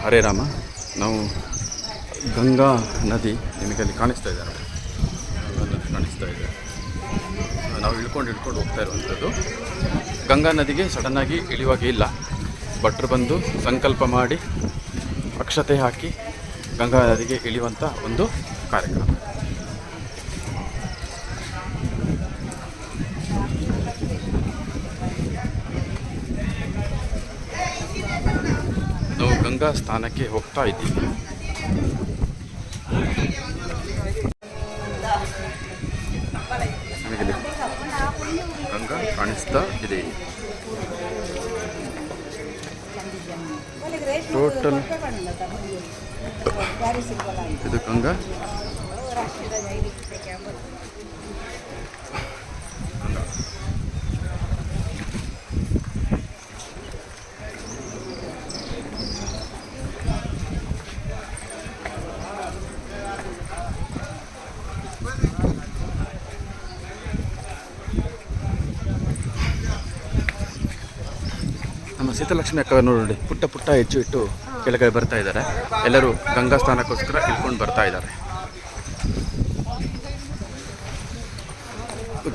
ಹರೇ ರಾಮ. ನಾವು ಗಂಗಾ ನದಿ ನಿಮಗೆ ಅಲ್ಲಿ ಕಾಣಿಸ್ತಾ ಇದೆ ನೋಡಿ, ಗಂಗಾ ನದಿ ಕಾಣಿಸ್ತಾ ಇದೆ. ನಾವು ಇಳ್ಕೊಂಡು ಹೋಗ್ತಾ ಇರುವಂಥದ್ದು. ಗಂಗಾ ನದಿಗೆ ಸಡನ್ನಾಗಿ ಇಳಿಯುವಾಗೆ ಇಲ್ಲ, ಭಟ್ರು ಬಂದು ಸಂಕಲ್ಪ ಮಾಡಿ ಅಕ್ಷತೆ ಹಾಕಿ ಗಂಗಾ ನದಿಗೆ ಇಳಿಯುವಂಥ ಒಂದು ಕಾರ್ಯಕ್ರಮ. ನಾವು ಗಂಗಾ ಸ್ಥಾನಕ್ಕೆ ಹೋಗ್ತಾ ಇದ್ದೀವಿ. ನಮಗೆ ಗಂಗಾ ಕಾಣಿಸ್ತಾ ಇದೆ. ಟೋಟಲ್ ಇದು ಗಂಗಾ. ನಮ್ಮ ಸೀತಾಲಕ್ಷ್ಮಿ ಅಕ್ಕ ನೋಡಿ, ಪುಟ್ಟ ಪುಟ್ಟ ಹೆಚ್ಚು ಇಟ್ಟು ಕೆಳಗಡೆ ಬರ್ತಾ ಇದ್ದಾರೆ. ಎಲ್ಲರೂ ಗಂಗಾ ಸ್ಥಾನಕ್ಕೋಸ್ಕರ ಇಳ್ಕೊಂಡು ಬರ್ತಾ ಇದ್ದಾರೆ.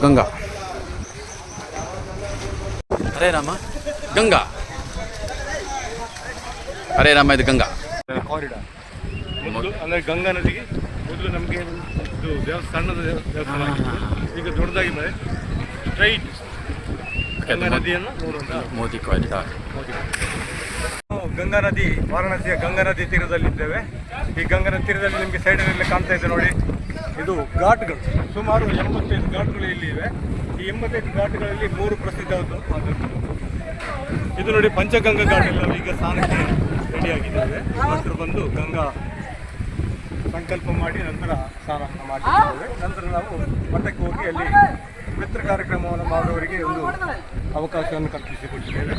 ಗಂಗಾ. ಹರೇ ರಾಮ. ಗಂಗಾ. ಹರೇ ರಾಮ. ಇದು ಗಂಗಾ ಕಾರಿಡಾರ್. ಅಂದರೆ ಗಂಗಾ ನದಿಗೆ ಮೊದಲು ನಮಗೆ ಇದು ಸಣ್ಣದ ದೇವಸ್ಥಾನ, ಈಗ ದೊಡ್ಡದಾಗಿ ಬರೆ ಸ್ಟ್ರೈಟ್ ಗಂಗಾ ನದಿಯನ್ನು ನೋಡುವಂಥ ಮೋದಿ ಕಾರಿಡಾರ್. ಗಂಗಾ ನದಿ, ವಾರಾಣಸಿಯ ಗಂಗಾ ನದಿ ತೀರದಲ್ಲಿದ್ದೇವೆ. ಈ ಗಂಗಾ ನದಿ ತೀರದಲ್ಲಿ ನಿಮಗೆ ಸೈಡಲ್ಲಿ ಕಾಣ್ತಾ ಇದೆ ನೋಡಿ, ಇದು ಘಾಟ್ಗಳು. ಸುಮಾರು 85 ಘಾಟ್ಗಳು ಇಲ್ಲಿ ಇವೆ. ಈ 85 ಘಾಟ್ಗಳಲ್ಲಿ 3 ಪ್ರಸಿದ್ಧವಾದ. ಇದು ನೋಡಿ ಪಂಚಗಂಗಾ ಘಾಟ್ ಎಲ್ಲ ಈಗ ಸ್ನಾನಕ್ಕೆ ರೆಡಿಯಾಗಿದ್ದೇವೆ. ಭಕ್ತರು ಬಂದು ಗಂಗಾ ಸಂಕಲ್ಪ ಮಾಡಿ ನಂತರ ಸ್ನಾನವನ್ನು ಮಾಡಿದ್ದೇವೆ. ನಂತರ ನಾವು ಮಠಕ್ಕೆ ಹೋಗಿ ಅಲ್ಲಿ ಪಿತೃ ಕಾರ್ಯಕ್ರಮವನ್ನು ಮಾಡುವವರಿಗೆ ಒಂದು ಅವಕಾಶವನ್ನು ಕಲ್ಪಿಸಿಕೊಟ್ಟಿದ್ದೇವೆ.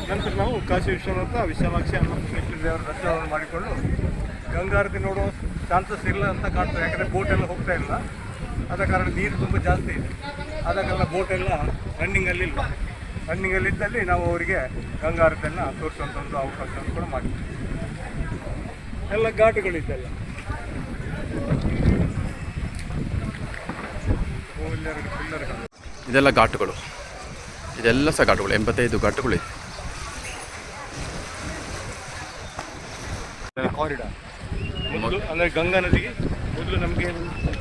ನಂತರ ನಾವು ಕಾಶಿ ವಿಶ್ವನಾಥ, ವಿಶಾಲಾಕ್ಷಿ, ಅನ್ನಪೂರ್ಣೇಶ್ವರಿ ದೇವರ ದರ್ಶನವನ್ನು ಮಾಡಿಕೊಂಡು ಗಂಗಾರತಿ ನೋಡುವ ಚಾನ್ಸಸ್ ಇಲ್ಲ ಅಂತ ಕಾಣ್ತದೆ. ಯಾಕಂದರೆ ಬೋಟೆಲ್ಲ ಹೋಗ್ತಾ ಇಲ್ಲ, ಆದ ಕಾರಣ ನೀರು ತುಂಬ ಜಾಸ್ತಿ ಇದೆ. ಆದ ಕಾರಣ ಬೋಟೆಲ್ಲ ರನ್ನಿಂಗಲ್ಲಿಲ್ಲ. ರನ್ನಿಂಗಲ್ಲಿದ್ದಲ್ಲಿ ನಾವು ಅವರಿಗೆ ಗಂಗಾರತಿಯನ್ನು ತೋರಿಸುವಂಥ ಒಂದು ಅವಕಾಶವನ್ನು ಕೂಡ ಮಾಡಿದ್ದೀವಿ. ಎಲ್ಲ ಘಾಟುಗಳಿದ್ದೆಲ್ಲ ಇದೆಲ್ಲ ಘಾಟುಗಳು, ಇದೆಲ್ಲ ಸಹ ಘಾಟುಗಳು. 85 ಘಾಟುಗಳು ಇದೆ. ಕಾರಿಡಾರ್. ಮೊದಲು ಅಂದರೆ ಗಂಗಾ ನದಿಗೆ ಮೊದಲು ನಮಗೆ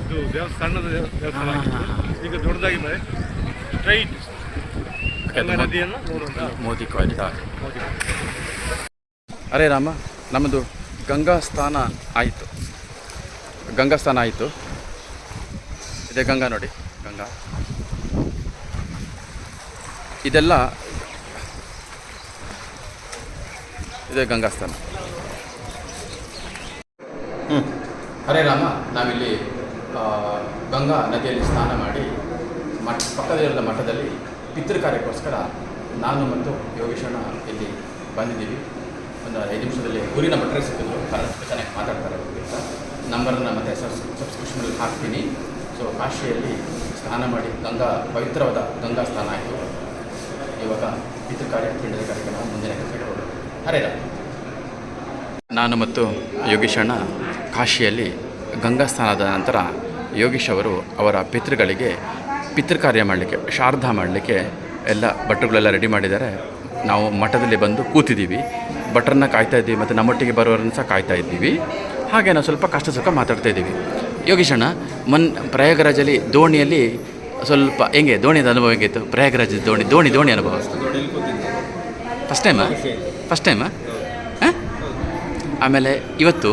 ಇದು ಸಣ್ಣದ ದೇವಸ್ಥಾನ, ಈಗ ದೊಡ್ಡದಾಗಿ ಬರೆ ಸ್ಟ್ರೈಟ್ ಗಂಗಾ ನದಿಯನ್ನು ನೋಡುವಂಥ ಮೋದಿ ಕಾರಿಡಾರ್. ಹರೇ ರಾಮ. ನಮ್ಮದು ಗಂಗಾ ಸ್ಥಾನ ಆಯಿತು. ಗಂಗಾ ಸ್ಥಾನ ಆಯಿತು. ಇದೇ ಗಂಗಾ ನೋಡಿ, ಗಂಗಾ. ಇದೆಲ್ಲ ಇದೇ ಗಂಗಾ ಸ್ಥಾನ. ಹರೇ ರಾಮ. ನಾವಿಲ್ಲಿ ಗಂಗಾ ನದಿಯಲ್ಲಿ ಸ್ನಾನ ಮಾಡಿ ಪಕ್ಕದಲ್ಲಿರುವ ಮಠದಲ್ಲಿ ಪಿತೃ ಕಾರ್ಯಕ್ಕೋಸ್ಕರ ನಾನು ಮತ್ತು ಯೋಗೇಶಣ್ಣ ಇಲ್ಲಿ ಬಂದಿದ್ದೀವಿ. ಒಂದು 5 ನಿಮಿಷದಲ್ಲಿ ಊರಿನ ಭಟ್ರೆ ಸಿಕ್ಕಿದ್ರು, ಬಹಳಷ್ಟು ಚೆನ್ನಾಗಿ ಮಾತಾಡ್ತಾರೆ. ನಂಬರನ್ನು ಮತ್ತು ಸಬ್ಸ್ಕ್ರಿಪ್ಷನಲ್ಲಿ ಹಾಕ್ತೀನಿ. ಸೊ ಕಾಶಿಯಲ್ಲಿ ಸ್ನಾನ ಮಾಡಿ ಗಂಗಾ ಪವಿತ್ರವಾದ ಗಂಗಾ ಸ್ಥಾನ ಆಯಿತು. ಇವಾಗ ಪಿತೃ ಕಾರ್ಯ, ಪಿಂಡದ ಕಾರ್ಯಕ್ರಮ ಮುಂದಿನ ಕೆಲಸಕ್ಕೆ ಹೋಗೋದು. ಹರೇ ರಾಮ. ನಾನು ಮತ್ತು ಯೋಗೀಶಣ್ಣ ಕಾಶಿಯಲ್ಲಿ ಗಂಗಾ ಸ್ನಾನದ ನಂತರ ಯೋಗೀಶ್ ಅವರು ಅವರ ಪಿತೃಗಳಿಗೆ ಪಿತೃ ಕಾರ್ಯ ಮಾಡಲಿಕ್ಕೆ, ಶಾರದಾ ಮಾಡಲಿಕ್ಕೆ ಎಲ್ಲ ಭಟ್ರುಗಳೆಲ್ಲ ರೆಡಿ ಮಾಡಿದ್ದಾರೆ. ನಾವು ಮಠದಲ್ಲಿ ಬಂದು ಕೂತಿದ್ದೀವಿ, ಭಟ್ರನ್ನ ಕಾಯ್ತಾ ಇದ್ದೀವಿ ಮತ್ತು ನಮ್ಮೊಟ್ಟಿಗೆ ಬರೋರನ್ನು ಸಹ ಕಾಯ್ತಾ ಇದ್ದೀವಿ. ಹಾಗೆ ನಾವು ಸ್ವಲ್ಪ ಕಷ್ಟ ಸುಖ ಮಾತಾಡ್ತಾ ಇದ್ದೀವಿ. ಯೋಗೀಶಣ್ಣ, ಪ್ರಯಾಗರಾಜಲ್ಲಿ ದೋಣಿಯಲ್ಲಿ ಸ್ವಲ್ಪ ಹೆಂಗೆ ದೋಣಿದ ಅನುಭವ ಹೆಂಗಿತ್ತು? ಪ್ರಯಾಗರಾಜದ ದೋಣಿ ಅನುಭವ ಫಸ್ಟ್ ಟೈಮಾ? ಹಾಂ. ಆಮೇಲೆ ಇವತ್ತು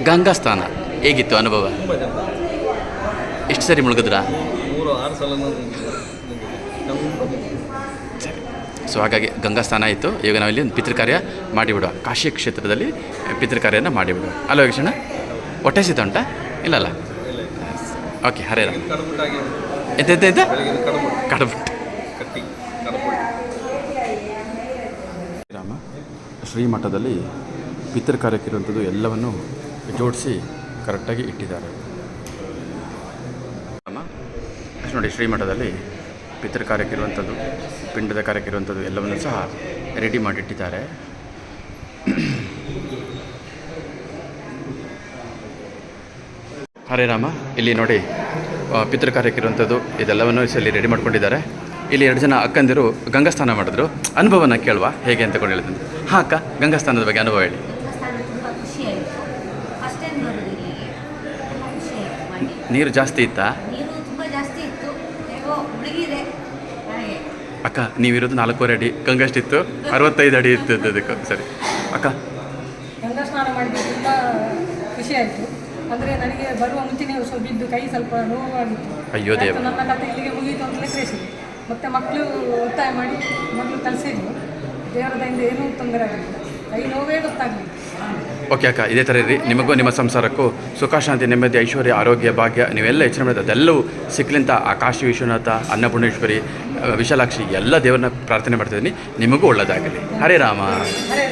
ಗಂಗಾ ಸ್ಥಾನ ಹೇಗಿತ್ತು ಅನುಭವ? ಎಷ್ಟು ಸರಿ ಮುಳುಗಿದ್ರಾ? 3-6 ಸಲ. ಸರಿ. ಸೊ ಹಾಗಾಗಿ ಗಂಗಾ ಸ್ಥಾನ ಆಯಿತು. ಈಗ ನಾವಿಲ್ಲಿ ಒಂದು ಪಿತೃ ಕಾರ್ಯ ಮಾಡಿಬಿಡುವ. ಕಾಶಿ ಕ್ಷೇತ್ರದಲ್ಲಿ ಪಿತೃ ಕಾರ್ಯನ ಮಾಡಿಬಿಡುವ. ಅಲ್ಲ ಯೋಗೇಶಣ್ಣ? ಹೊಟ್ಟೆ ಸಿತ ಉಂಟಾ? ಇಲ್ಲಲ್ಲ? ಓಕೆ. ಹರೇ ರಾಮ. ಎಂತ ಕಡಬುಟ್ಟು. ರಾಮ. ಶ್ರೀಮಠದಲ್ಲಿ ಪಿತೃ ಕಾರ್ಯಕ್ಕಿರುವಂಥದ್ದು ಎಲ್ಲವನ್ನು ಜೋಡಿಸಿ ಕರೆಕ್ಟಾಗಿ ಇಟ್ಟಿದ್ದಾರೆ. ನೋಡಿ, ಶ್ರೀಮಠದಲ್ಲಿ ಪಿತೃ ಕಾರ್ಯಕ್ಕಿರುವಂಥದ್ದು, ಪಿಂಡದ ಕಾರ್ಯಕ್ಕಿರುವಂಥದ್ದು ಎಲ್ಲವನ್ನು ಸಹ ರೆಡಿ ಮಾಡಿಟ್ಟಿದ್ದಾರೆ. ಹರೇ ರಾಮ. ಇಲ್ಲಿ ನೋಡಿ ಪಿತೃ ಕಾರ್ಯಕ್ಕೆ ಇರುವಂಥದ್ದು ಇದೆಲ್ಲವನ್ನು ಇಲ್ಲಿ ರೆಡಿ ಮಾಡ್ಕೊಂಡಿದ್ದಾರೆ. ಇಲ್ಲಿ 2 ಜನ ಅಕ್ಕಂದಿರು ಗಂಗಾ ಸ್ನಾನ ಮಾಡಿದ್ರು. ಅನುಭವನ ಕೇಳುವ ಹೇಗೆ ಅಂತ ಕೊಂಡು ಹೇಳ್ತೀನಿ. ಹಾಂ ಅಕ್ಕ, ಗಂಗಾ ಸ್ನಾನದ ಬಗ್ಗೆ ಅನುಭವ ಹೇಳಿ. ದೇವಸ್ಥಾನ ತುಂಬ ಖುಷಿ ಆಯಿತು. ಫಸ್ಟ್ ಟೈಮ್ ಬರೋದು ಇಲ್ಲಿಗೆ, ತುಂಬ ಖುಷಿ ಆಯಿತು ಮಾಡಿ. ನೀರು ಜಾಸ್ತಿ ಇತ್ತಾ? ನೀರು ತುಂಬ ಜಾಸ್ತಿ ಇತ್ತು, ಹೇಗೋ ಮುಳುಗಿದೆ ಹಾಗೆ. ಅಕ್ಕ ನೀವಿರೋದು 4.5 ಅಡಿ, ಗಂಗಷ್ಟಿತ್ತು 65 ಅಡಿ ಇತ್ತು ಅದಕ್ಕೆ. ಸರಿ ಅಕ್ಕ. ಗಂಗಾ ಸ್ನಾನ ಮಾಡಿದ್ದು ತುಂಬ ಖುಷಿ ಆಯಿತು. ಅಂದರೆ ನನಗೆ ಬರುವ ಮುಂಚೆನೇ ಸ್ವಲ್ಪ ಬಿದ್ದು ಕೈ ಸ್ವಲ್ಪ ನೋವಾಗಿತ್ತು. ಅಯ್ಯೋ ದೇವ. ಆಯ್ತು, ನನ್ನ ಕಥೆ ಇಲ್ಲಿಗೆ ಮುಗೀತು ಅಂತಲೇ ತಿಳಿಸಿದೆ. ಮತ್ತು ಮಕ್ಕಳು ಒತ್ತಾಯ ಮಾಡಿ ಮಕ್ಕಳು ಕಲಿಸಿದ್ರು. ದೇವರ ದಯಿಂದ ಏನೂ ತೊಂದರೆ ಆಗಲಿಲ್ಲ, ಕೈ ನೋವೇ ಗೊತ್ತಾಗಲಿಲ್ಲ. ಓಕೆ ಅಕ್ಕ, ಇದೇ ಥರ ಇರಿ. ನಿಮಗೂ ನಿಮ್ಮ ಸಂಸಾರಕ್ಕೂ ಸುಖ, ಶಾಂತಿ, ನೆಮ್ಮದಿ, ಐಶ್ವರ್ಯ, ಆರೋಗ್ಯ, ಭಾಗ್ಯ ನೀವೆಲ್ಲ ಹೆಚ್ಚಿನ ಮಾಡಿದ ಅದೆಲ್ಲವೂ ಸಿಕ್ಕಲಿಂತ ಆ ಕಾಶಿ ವಿಶ್ವನಾಥ, ಅನ್ನಪೂರ್ಣೇಶ್ವರಿ, ವಿಶಾಲಾಕ್ಷಿ ಎಲ್ಲ ದೇವರನ್ನ ಪ್ರಾರ್ಥನೆ ಮಾಡ್ತಿದ್ದೀನಿ. ನಿಮಗೂ ಒಳ್ಳೆಯದಾಗಲಿ. ಹರೇ ರಾಮ. ಹರೇ